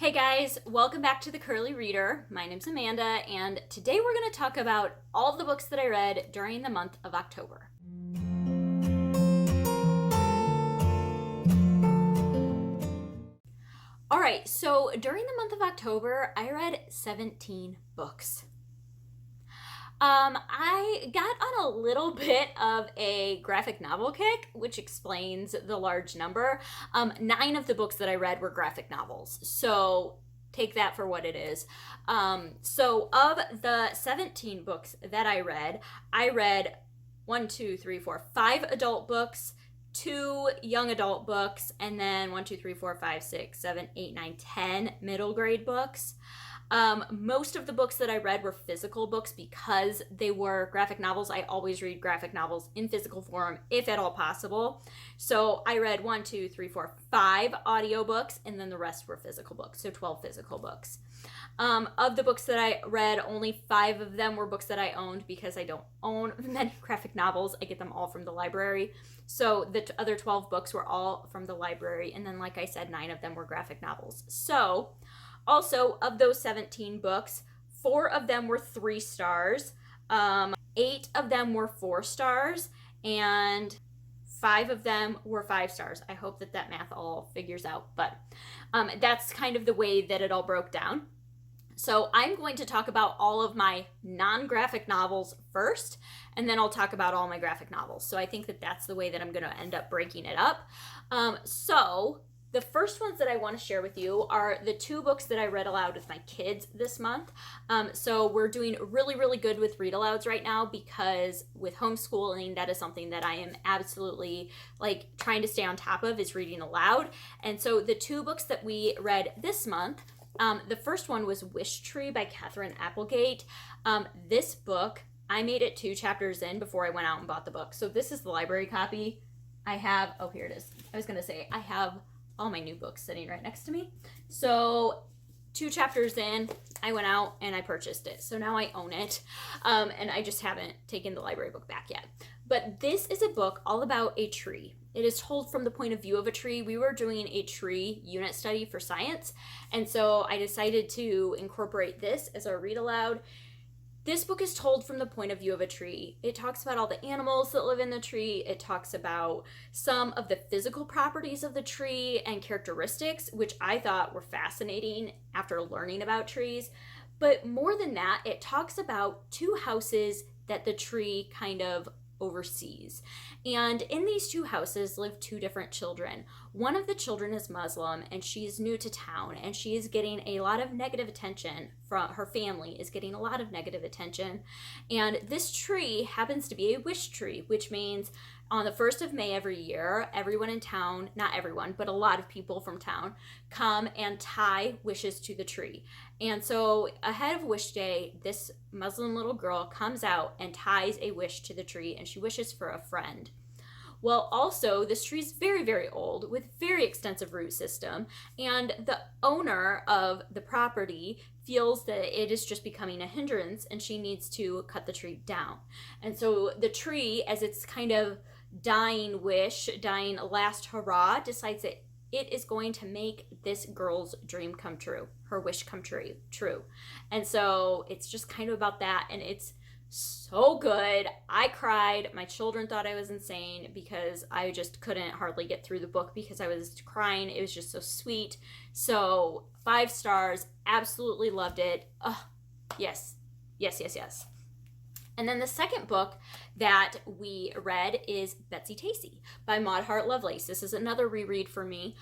Hey guys, welcome back to the Curly Reader. My name's Amanda, and today we're going to talk about all of the books that I read during the month of October. Alright, so during the month of October, I read 17 books. I got on a little bit of a graphic novel kick, which explains the large number. 9 of the books that I read were graphic novels, so take that for what it is. So of the 17 books that I read 5 adult books, 2 young adult books, and then 1, 2, 3, 4, 5, 6, 7, 8, 9, 10 middle grade books. Most of the books that I read were physical books because they were graphic novels. I always read graphic novels in physical form, if at all possible. So I read 1, 2, 3, 4, 5 audiobooks, and then the rest were physical books, so 12 physical books. Of the books that I read, only 5 of them were books that I owned because I don't own many graphic novels. I get them all from the library. So the other 12 books were all from the library, and then, like I said, 9 of them were graphic novels. So also, of those 17 books, 4 of them were 3 stars, 8 of them were 4 stars, and 5 of them were 5 stars. I hope that math all figures out, but that's kind of the way that it all broke down. So I'm going to talk about all of my non-graphic novels first, and then I'll talk about all my graphic novels. So I think that that's the way that I'm going to end up breaking it up. So the first ones that I want to share with you are the 2 books that I read aloud with my kids this month. So we're doing really, really good with read alouds right now because with homeschooling, that is something that I am absolutely trying to stay on top of, is reading aloud. And so the 2 books that we read this month, the first one was Wish Tree by Katherine Applegate. This book, I made it 2 chapters in before I went out and bought the book. So this is the library copy. I have, oh, here it is. I was going to say, I have all my new books sitting right next to me. So 2 chapters in, I went out and I purchased it. So now I own it. And I just haven't taken the library book back yet. But this is a book all about a tree. It is told from the point of view of a tree. We were doing a tree unit study for science, and so I decided to incorporate this as our read aloud. This book is told from the point of view of a tree. It talks about all the animals that live in the tree. It talks about some of the physical properties of the tree and characteristics, which I thought were fascinating after learning about trees. But more than that, it talks about 2 houses that the tree kind of overseas. And in these 2 houses live 2 different children. One of the children is Muslim, and she's new to town, and she is getting a lot of negative attention from her family, is getting a lot of negative attention. And this tree happens to be a wish tree, which means on the 1st of May every year, everyone in town, not everyone, but a lot of people from town, come and tie wishes to the tree. And so ahead of Wish Day, this Muslim little girl comes out and ties a wish to the tree, and she wishes for a friend. Well, also, this tree is very, very old with very extensive root system, and the owner of the property feels that it is just becoming a hindrance and she needs to cut the tree down. And so the tree, as its kind of dying wish, dying last hurrah, decides that it is going to make this girl's dream come true, her wish come true. And so it's just kind of about that, and it's so good. I cried. My children thought I was insane because I just couldn't hardly get through the book because I was crying. It was just so sweet. So 5 stars. Absolutely loved it. Oh, yes. Yes, yes, yes. And then the second book that we read is Betsy Tacy by Maud Hart Lovelace. This is another reread for me.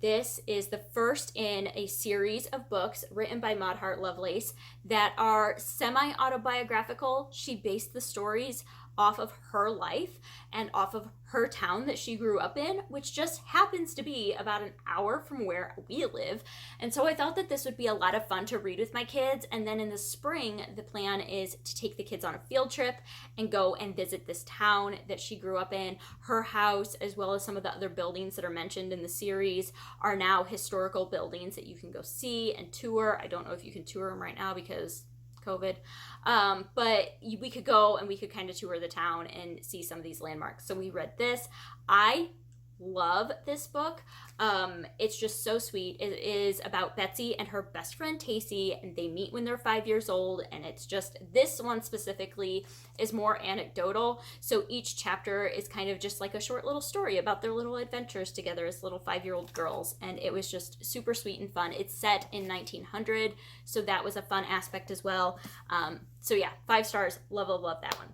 This is the first in a series of books written by Maud Hart Lovelace that are semi-autobiographical. She based the stories off of her life and off of her town that she grew up in, which just happens to be about an hour from where we live. And so I thought that this would be a lot of fun to read with my kids. And then in the spring, the plan is to take the kids on a field trip and go and visit this town that she grew up in. Her house, as well as some of the other buildings that are mentioned in the series, are now historical buildings that you can go see and tour. I don't know if you can tour them right now because COVID. But we could go and we could kind of tour the town and see some of these landmarks. So we read this. I love this book. It's just so sweet. It is about Betsy and her best friend Tacy, and they meet when they're 5 years old. And it's just, this one specifically is more anecdotal. So each chapter is kind of just like a short little story about their little adventures together as little 5-year-old girls. And it was just super sweet and fun. It's set in 1900, so that was a fun aspect as well. So yeah, 5 stars. Love, love, love that one.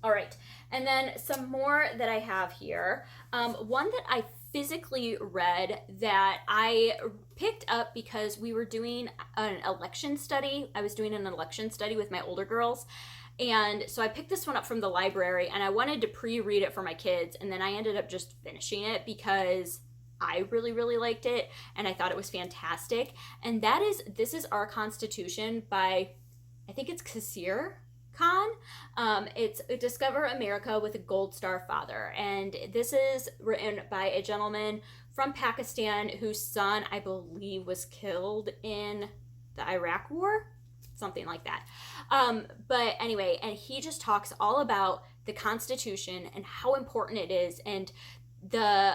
All right, and then some more that I have here. One that I physically read that I picked up because we were doing an election study. I was doing an election study with my older girls. And so I picked this one up from the library, and I wanted to pre-read it for my kids. And then I ended up just finishing it because I really, really liked it. And I thought it was fantastic. And that is This Is Our Constitution by, I think it's Kassir Khan. It's Discover America with a Gold Star Father. And this is written by a gentleman from Pakistan whose son, I believe, was killed in the Iraq War, something like that. But anyway, and he just talks all about the Constitution and how important it is, and the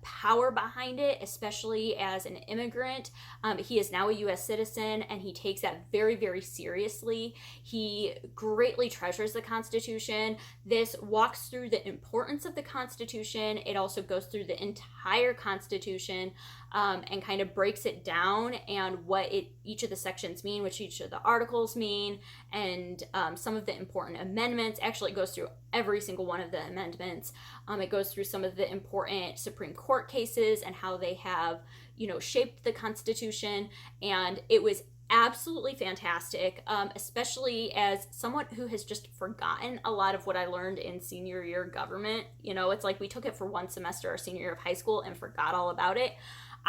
power behind it, especially as an immigrant. He is now a U.S. citizen, and he takes that very, very seriously. He greatly treasures the Constitution. This walks through the importance of the Constitution. It also goes through the entire Constitution, and kind of breaks it down and what each of the sections mean, which each of the articles mean, and some of the important amendments. Actually, it goes through every single one of the amendments. It goes through some of the important Supreme Court cases and how they have, shaped the Constitution. And it was absolutely fantastic, especially as someone who has just forgotten a lot of what I learned in senior year government. It's like we took it for one semester our senior year of high school and forgot all about it.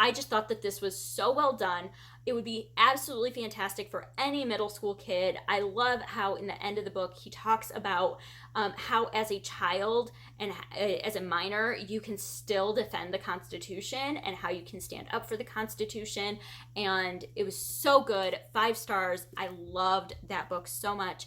I just thought that this was so well done. It would be absolutely fantastic for any middle school kid. I love how in the end of the book he talks about how as a child and as a minor you can still defend the Constitution and how you can stand up for the Constitution. And it was so good. 5 stars. I loved that book so much.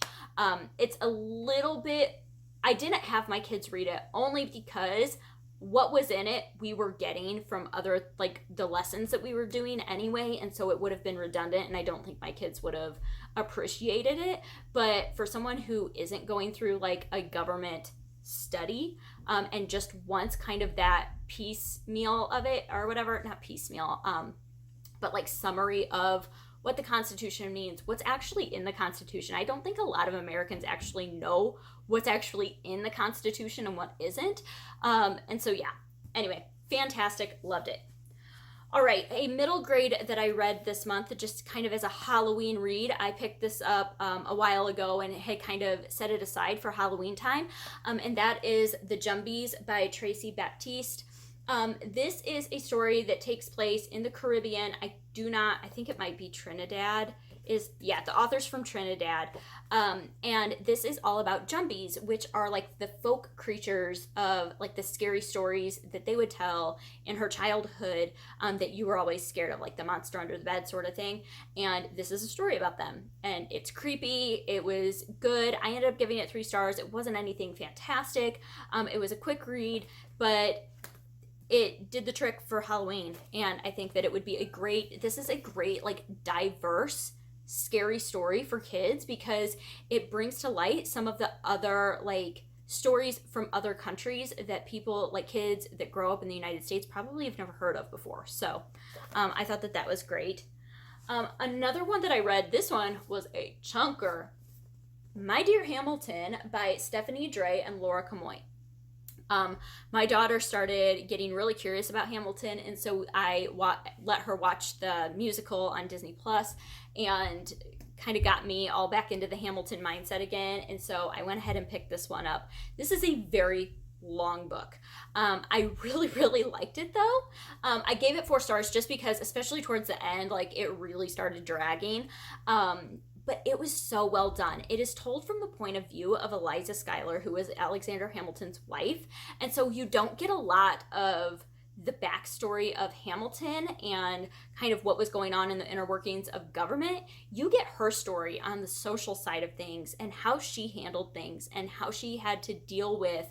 It's a little bit, I didn't have my kids read it only because what was in it we were getting from other, like, the lessons that we were doing anyway, and so it would have been redundant, and I don't think my kids would have appreciated it. But for someone who isn't going through like a government study, and just wants kind of that piecemeal of it, or whatever, not piecemeal, but like summary of what the Constitution means, what's actually in the Constitution. I don't think a lot of Americans actually know what's actually in the Constitution and what isn't. And so yeah, anyway, fantastic, loved it. All right, a middle grade that I read this month, just kind of as a Halloween read. I picked this up a while ago and had kind of set it aside for Halloween time, and that is The Jumbies by Tracy Baptiste. This is a story that takes place in the Caribbean. I think it might be Trinidad. The author's from Trinidad. And this is all about jumbies, which are like the folk creatures of like the scary stories that they would tell in her childhood, that you were always scared of, like the monster under the bed sort of thing. And this is a story about them. And it's creepy. It was good. I ended up giving it 3 stars. It wasn't anything fantastic. It was a quick read, but it did the trick for Halloween. And I think that it would be this is a great, like, diverse, scary story for kids, because it brings to light some of the other, like, stories from other countries that people, like kids that grow up in the United States, probably have never heard of before. So I thought that was great. Another one that I read, this one was a chunker. My Dear Hamilton by Stephanie Dre and Laura Camoy. My daughter started getting really curious about Hamilton, and so I let her watch the musical on Disney Plus, and kind of got me all back into the Hamilton mindset again. And so I went ahead and picked this one up. This is a very long book. I really, really liked it though. I gave it 4 stars just because, especially towards the end, like, it really started dragging. But it was so well done. It is told from the point of view of Eliza Schuyler, who is Alexander Hamilton's wife. And so you don't get a lot of the backstory of Hamilton and kind of what was going on in the inner workings of government. You get her story on the social side of things and how she handled things and how she had to deal with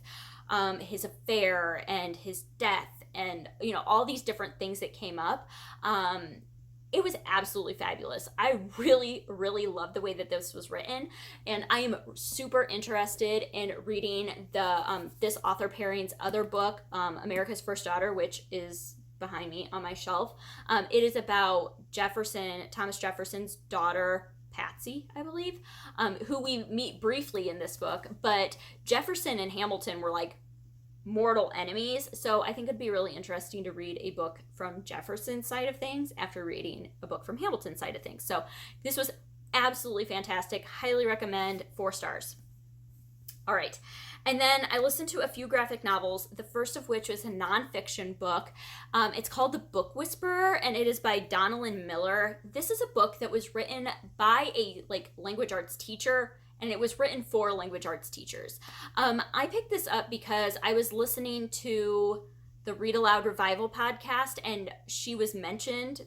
his affair and his death and all these different things that came up. It was absolutely fabulous. I really, really love the way that this was written, and I am super interested in reading the this author pairing's other book, America's First Daughter, which is behind me on my shelf. It is about Thomas Jefferson's daughter, Patsy, I believe, who we meet briefly in this book, but Jefferson and Hamilton were like mortal enemies. So I think it'd be really interesting to read a book from Jefferson's side of things after reading a book from Hamilton's side of things. So this was absolutely fantastic. Highly recommend. 4 stars. All right. And then I listened to a few graphic novels, the first of which was a nonfiction book. It's called The Book Whisperer, and it is by Donalyn Miller. This is a book that was written by a language arts teacher, and it was written for language arts teachers. I picked this up because I was listening to the Read Aloud Revival podcast, and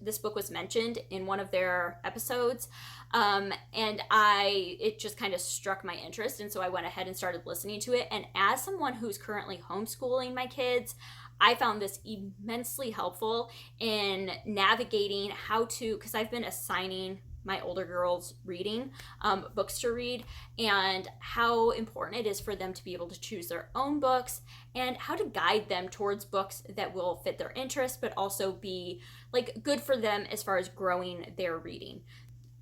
this book was mentioned in one of their episodes, and it just kind of struck my interest, and so I went ahead and started listening to it. And as someone who's currently homeschooling my kids, I found this immensely helpful in navigating how to, because I've been assigning my older girls reading books to read, and how important it is for them to be able to choose their own books, and how to guide them towards books that will fit their interests but also be good for them as far as growing their reading.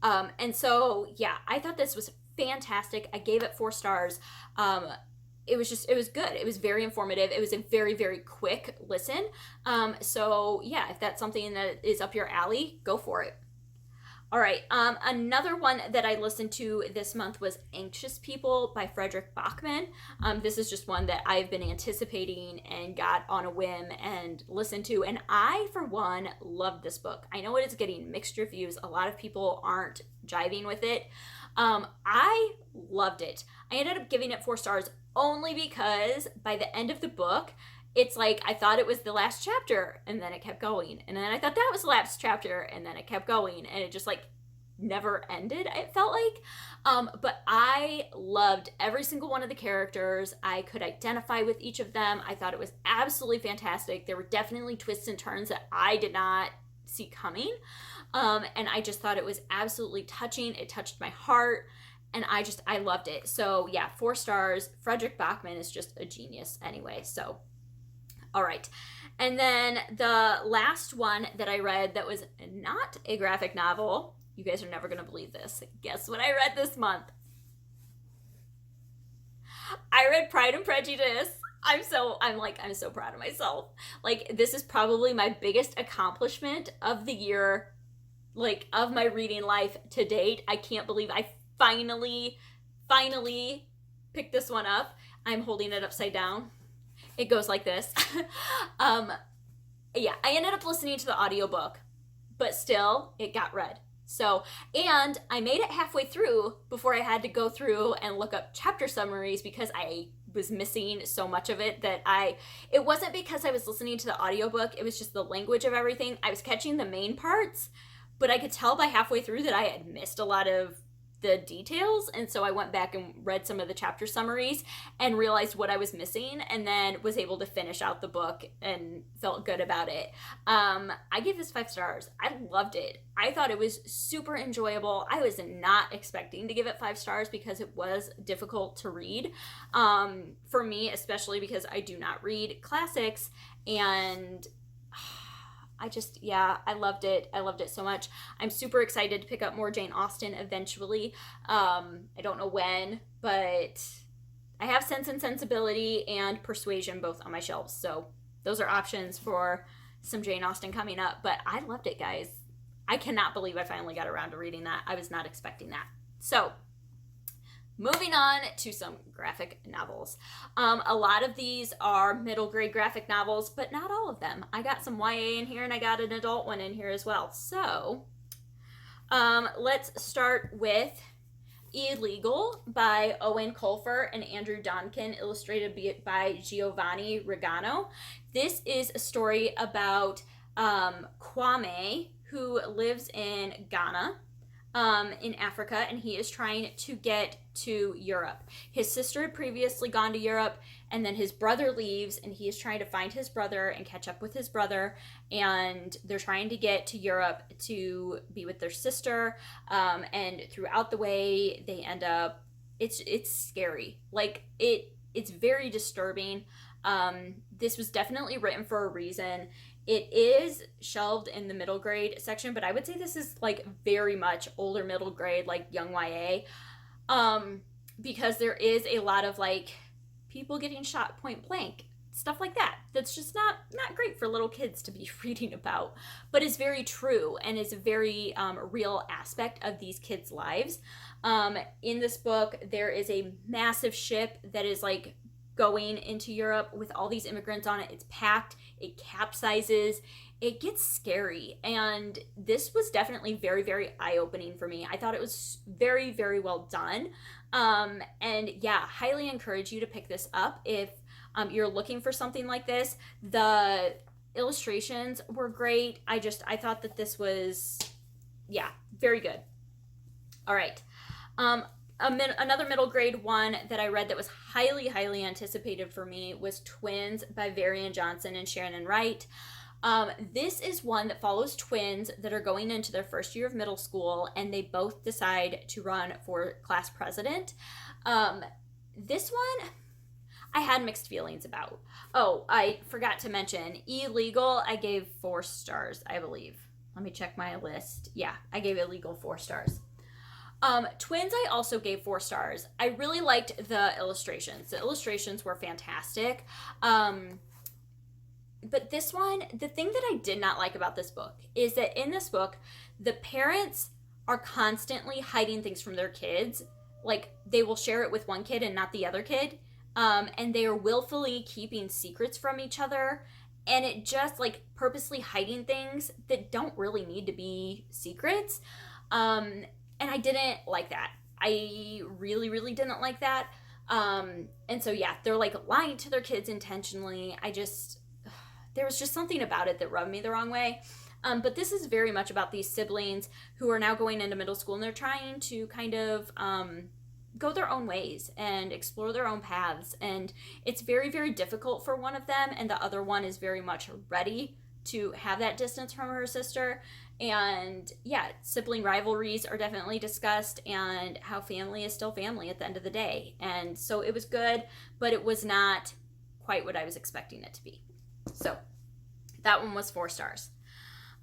And so yeah, I thought this was fantastic. I gave it 4 stars. It was good. It was very informative. It was a very, very quick listen. So yeah, if that's something that is up your alley, go for it. All right, another one that I listened to this month was Anxious People by Frederick Bachman. This is just one that I've been anticipating and got on a whim and listened to, and I, for one, loved this book. I know it is getting mixed reviews. A lot of people aren't jiving with it. I loved it. I ended up giving it 4 stars only because by the end of the book, it's I thought it was the last chapter, and then it kept going, and then I thought that was the last chapter, and then it kept going, and it just never ended, it felt like. But I loved every single one of the characters. I could identify with each of them. I thought it was absolutely fantastic. There were definitely twists and turns that I did not see coming, and I just thought it was absolutely touching. It touched my heart, and I loved it. So yeah, 4 stars. Frederick Bachman is just a genius anyway, so all right. And then the last one that I read that was not a graphic novel, you guys are never going to believe this. Guess what I read this month? I read Pride and Prejudice. I'm so proud of myself. This is probably my biggest accomplishment of the year, of my reading life to date. I can't believe I finally picked this one up. I'm holding it upside down. It goes like this. Yeah, I ended up listening to the audiobook, but still, it got read. So, and I made it halfway through before I had to go through and look up chapter summaries because I was missing so much of it that it wasn't because I was listening to the audiobook, it was just the language of everything. I was catching the main parts, but I could tell by halfway through that I had missed a lot of the details, and so I went back and read some of the chapter summaries and realized what I was missing, and then was able to finish out the book and felt good about it. I gave this 5 stars. I loved it. I thought it was super enjoyable. I was not expecting to give it 5 stars because it was difficult to read, for me, especially because I do not read classics, and I loved it. I loved it so much. I'm super excited to pick up more Jane Austen eventually. I don't know when, but I have Sense and Sensibility and Persuasion both on my shelves. So those are options for some Jane Austen coming up. But I loved it, guys. I cannot believe I finally got around to reading that. I was not expecting that. So moving on to some graphic novels. A lot of these are middle grade graphic novels, but not all of them. I got some YA in here and I got an adult one in here as well. So let's start with Illegal by Owen Colfer and Andrew Donkin, illustrated by Giovanni Regano. This is a story about Kwame, who lives in Ghana. in Africa, and he is trying to get to Europe. His sister had previously gone to Europe, and then his brother leaves, and he is trying to find his brother and catch up with his brother, and they're trying to get to Europe to be with their sister, and throughout the way they end up, it's scary. Like, it's very disturbing. This was definitely written for a reason. It is shelved in the middle grade section, but I would say this is like very much older middle grade, like young YA, because there is a lot of like people getting shot point blank, stuff like that. That's just not great for little kids to be reading about, but is very true and is a very real aspect of these kids' lives. In this book, there is a massive ship that is like going into Europe with all these immigrants on it. It's packed, it capsizes, it gets scary. And this was definitely very, very eye-opening for me. I thought it was very, very well done. And yeah, highly encourage you to pick this up if you're looking for something like this. The illustrations were great. I thought that this was, yeah, very good. All right. Another middle grade one that I read that was highly, highly anticipated for me was Twins by Varian Johnson and Shannon Wright. This is one that follows twins that are going into their first year of middle school, and they both decide to run for class president. This one I had mixed feelings about. Oh, I forgot to mention, Illegal, I gave 4 stars, I believe. Let me check my list. Yeah, I gave Illegal 4 stars. Twins, I also gave 4 stars. I really liked the illustrations. The illustrations were fantastic. But this one, the thing that I did not like about this book is that in this book, the parents are constantly hiding things from their kids. Like, they will share it with one kid and not the other kid. And they are willfully keeping secrets from each other. And it just, like, purposely hiding things that don't really need to be secrets. And I didn't like that. I really, really didn't like that. And so, yeah, they're like lying to their kids intentionally. There was just something about it that rubbed me the wrong way. But this is very much about these siblings who are now going into middle school, and they're trying to kind of go their own ways and explore their own paths. And it's very, very difficult for one of them, and the other one is very much ready to have that distance from her sister. And yeah, sibling rivalries are definitely discussed, and how family is still family at the end of the day. And so it was good, but it was not quite what I was expecting it to be. So that one was 4 stars.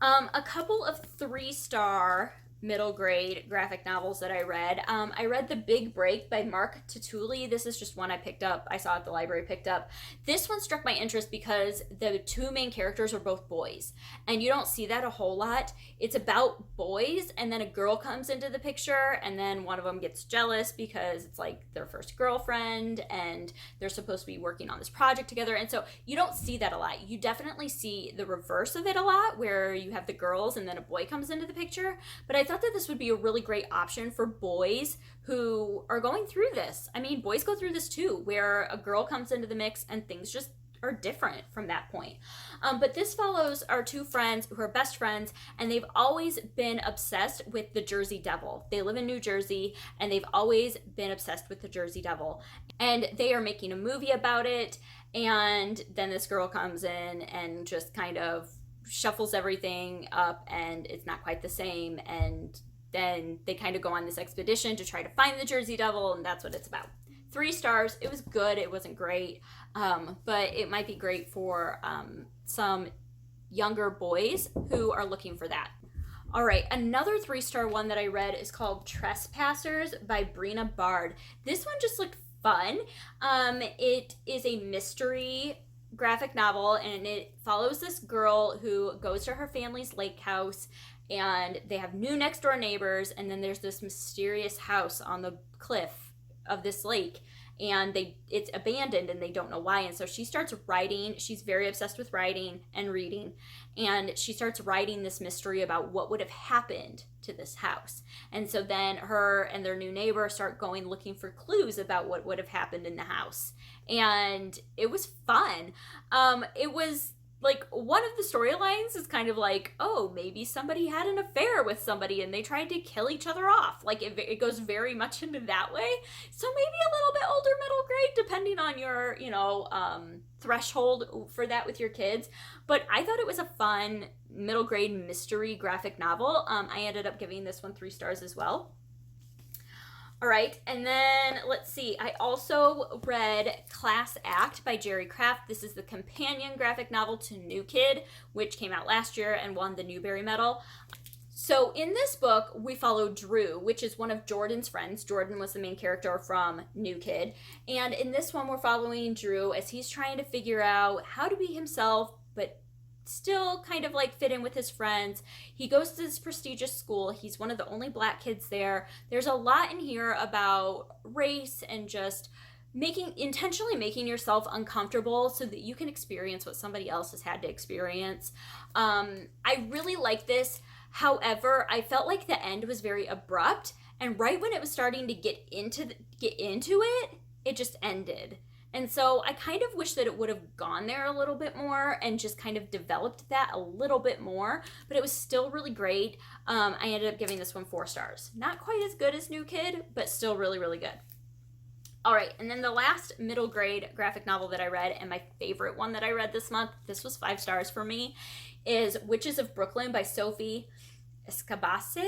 A couple of 3-star middle grade graphic novels that I read. I read The Big Break by Mark Tutuli. This is just one I picked up. I saw at the library, picked up. This one struck my interest because the 2 main characters are both boys, and you don't see that a whole lot. It's about boys, and then a girl comes into the picture, and then one of them gets jealous because it's like their first girlfriend, and they're supposed to be working on this project together. And so you don't see that a lot. You definitely see the reverse of it a lot, where you have the girls and then a boy comes into the picture. But I thought that this would be a really great option for boys who are going through this. I mean, boys go through this too, where a girl comes into the mix and things just are different from that point. But this follows our 2 friends who are best friends, and they've always been obsessed with the Jersey Devil. They live in New Jersey, and they've always been obsessed with the Jersey Devil. And they are making a movie about it, and then this girl comes in and just kind of shuffles everything up, and it's not quite the same. And then they kind of go on this expedition to try to find the Jersey Devil, and that's what it's about. 3 stars. It was good. It wasn't great, but it might be great for some younger boys who are looking for that. All right, another 3-star one that I read is called Trespassers by Brina Bard. This one just looked fun. It is a mystery graphic novel, and it follows this girl who goes to her family's lake house, and they have new next door neighbors, and then there's this mysterious house on the cliff of this lake, and it's abandoned, and they don't know why. And so she starts writing. She's very obsessed with writing and reading, and she starts writing this mystery about what would have happened to this house. And so then her and their new neighbor start going looking for clues about what would have happened in the house. And it was fun. It was like one of the storylines is kind of like, oh, maybe somebody had an affair with somebody and they tried to kill each other off. Like it goes very much into that way. So maybe a little bit older middle grade, depending on your, threshold for that with your kids. But I thought it was a fun middle grade mystery graphic novel. I ended up giving this one 3 stars as well. All right, and then let's see. I also read Class Act by Jerry Craft. This is the companion graphic novel to New Kid, which came out last year and won the Newbery Medal. So in this book, we follow Drew, which is one of Jordan's friends. Jordan was the main character from New Kid. And in this one, we're following Drew as he's trying to figure out how to be himself, but still kind of like fit in with his friends. He goes to this prestigious school. He's one of the only black kids there. There's a lot in here about race and just intentionally making yourself uncomfortable so that you can experience what somebody else has had to experience. I really like this. However, I felt like the end was very abrupt, and right when it was starting to get into it, it just ended. And so I kind of wish that it would have gone there a little bit more and just kind of developed that a little bit more, but it was still really great. I ended up giving this one 4 stars. Not quite as good as New Kid, but still really, really good. All right, and then the last middle grade graphic novel that I read, and my favorite one that I read this month, this was 5 stars for me, is Witches of Brooklyn by Sophie Escabase,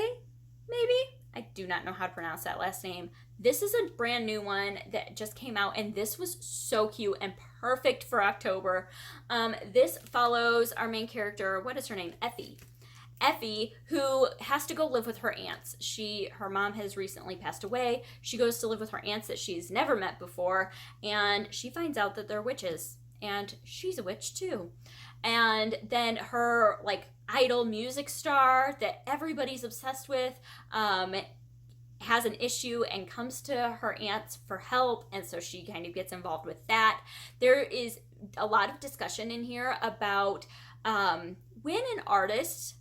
maybe? I do not know how to pronounce that last name. This is a brand new one that just came out, and this was so cute and perfect for October. This follows our main character, what is her name? Effie, who has to go live with her aunts. Her mom has recently passed away. She goes to live with her aunts that she's never met before, and she finds out that they're witches, and she's a witch too. And then her idol music star that everybody's obsessed with has an issue and comes to her aunts for help, and so she kind of gets involved with that. There is a lot of discussion in here about when an artist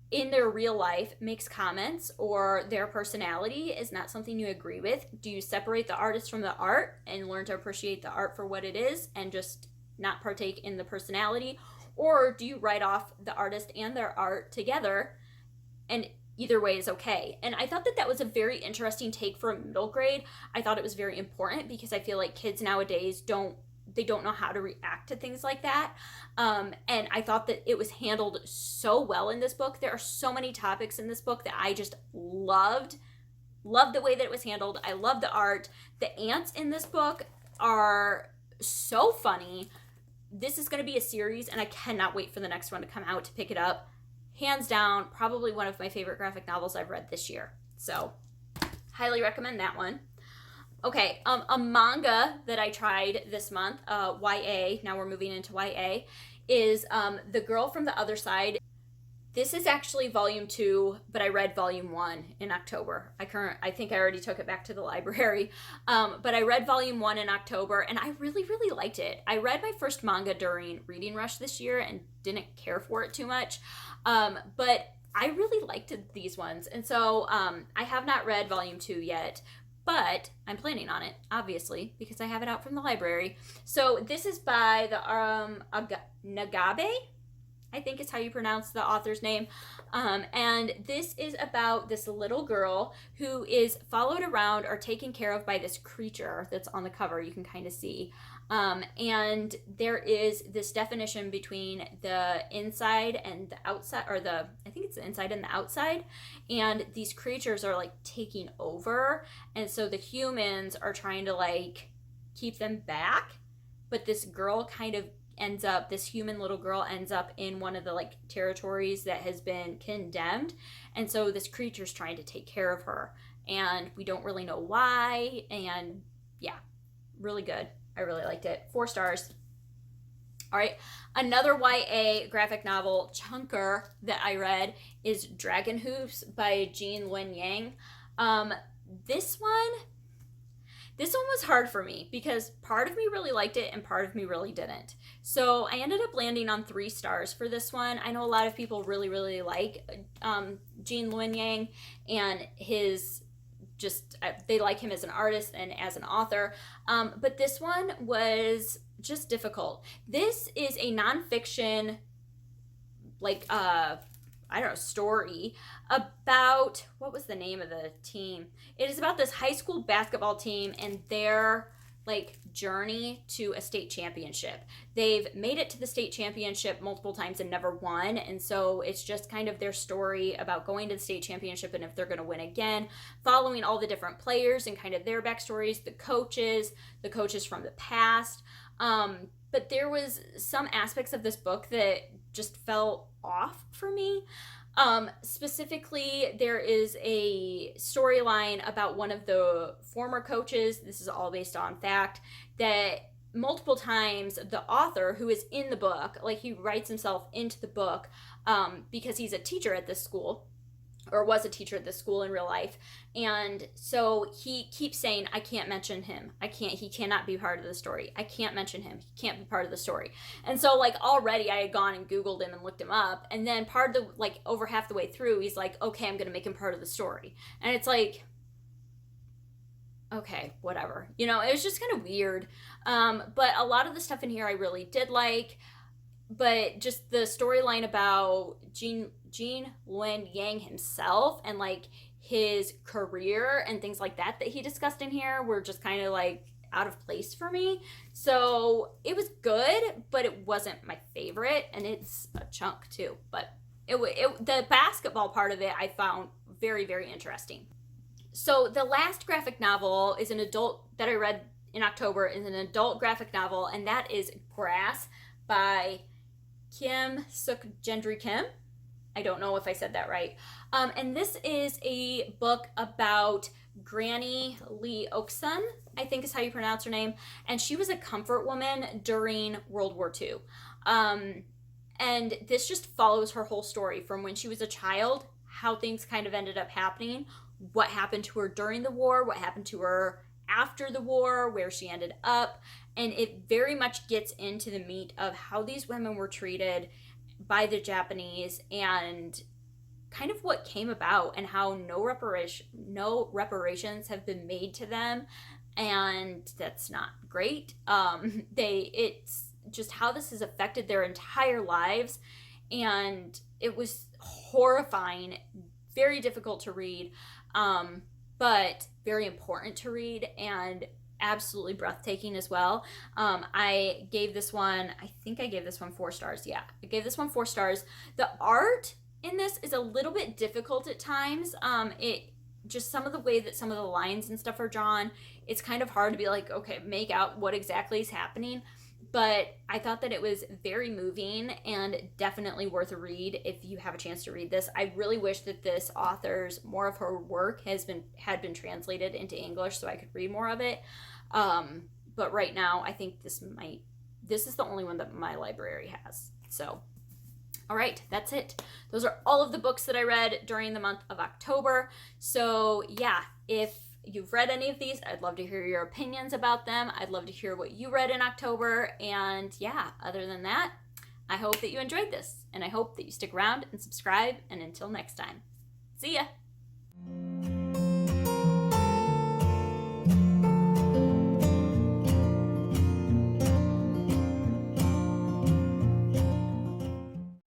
in their real life makes comments or their personality is not something you agree with. Do you separate the artist from the art and learn to appreciate the art for what it is and just not partake in the personality? Or do you write off the artist and their art together, and either way is okay? And I thought that was a very interesting take for a middle grade. I thought it was very important because I feel like kids nowadays don't know how to react to things like that. And I thought that it was handled so well in this book. There are so many topics in this book that I just loved the way that it was handled. I love the art. The ants in this book are so funny. This is going to be a series, and I cannot wait for the next one to come out to pick it up. Hands down, probably one of my favorite graphic novels I've read this year. So, highly recommend that one. Okay, a manga that I tried this month, YA, now we're moving into YA, is The Girl from the Other Side. This is actually volume 2, but I read volume 1 in October. I think I already took it back to the library. But I read volume 1 in October, and I really, really liked it. I read my first manga during Reading Rush this year and didn't care for it too much. But I really liked these ones. And so I have not read volume 2 yet, but I'm planning on it, obviously, because I have it out from the library. So this is by the Nagabe, I think is how you pronounce the author's name. And this is about this little girl who is followed around or taken care of by this creature that's on the cover. You can kind of see. And there is this definition between the inside and the outside, I think it's the inside and the outside. And these creatures are taking over. And so the humans are trying to keep them back. But this girl this human little girl ends up in one of the territories that has been condemned, and so this creature's trying to take care of her, and we don't really know why. And yeah, really good. I really liked it. 4 stars. All right, another YA graphic novel chunker that I read is Dragon Hooves by Jean Luen Yang. This one was hard for me because part of me really liked it and part of me really didn't. So I ended up landing on 3 stars for this one. I know a lot of people really, really like Jean Luen Yang, and they like him as an artist and as an author. But this one was just difficult. This is a nonfiction, like, I don't know, story about, what was the name of the team? It is about this high school basketball team and their like journey to a state championship. They've made it to the state championship multiple times and never won, and so it's just kind of their story about going to the state championship and if they're going to win again, following all the different players and kind of their backstories, the coaches from the past. But there was some aspects of this book that just felt off for me. Specifically, there is a storyline about one of the former coaches. This is all based on fact, that multiple times the author, who is in the book, like he writes himself into the book, because he's a teacher at this school, or was a teacher at this school in real life. And so he keeps saying, I can't mention him. He cannot be part of the story. I can't mention him. He can't be part of the story. And so like already I had gone and Googled him and looked him up. And then part of the, like over half the way through, he's like, okay, I'm going to make him part of the story. And it's like, okay, whatever. You know, it was just kind of weird. But a lot of the stuff in here I really did like. But just the storyline about Gene Luen Yang himself and like his career and things like that he discussed in here were just kind of like out of place for me. So it was good, but it wasn't my favorite, and it's a chunk too. But the basketball part of it I found very, very interesting. So the last graphic novel is an adult that I read in October, is an adult graphic novel, and that is Grass by Kim Suk Gendry Kim. I don't know if I said that right. And this is a book about Granny Lee Oakson, I think is how you pronounce her name. And she was a comfort woman during World War II. And this just follows her whole story from when she was a child, how things kind of ended up happening, what happened to her during the war, what happened to her after the war, where she ended up. And it very much gets into the meat of how these women were treated by the Japanese and kind of what came about, and how no reparations have been made to them, and that's not great. It's just how this has affected their entire lives, and it was horrifying, very difficult to read, but very important to read, and absolutely breathtaking as well. I gave this one, I think I gave this one 4 stars. Yeah, I gave this one 4 stars. The art in this is a little bit difficult at times. It just, some of the way that some of the lines and stuff are drawn, it's kind of hard to be like, okay, make out what exactly is happening. But I thought that it was very moving and definitely worth a read if you have a chance to read this. I really wish that this author's, more of her work had been translated into English so I could read more of it. But right now I think this is the only one that my library has. So, all right, that's it. Those are all of the books that I read during the month of October. So yeah, if you've read any of these, I'd love to hear your opinions about them. I'd love to hear what you read in October. And yeah, other than that, I hope that you enjoyed this, and I hope that you stick around and subscribe. And until next time, see ya.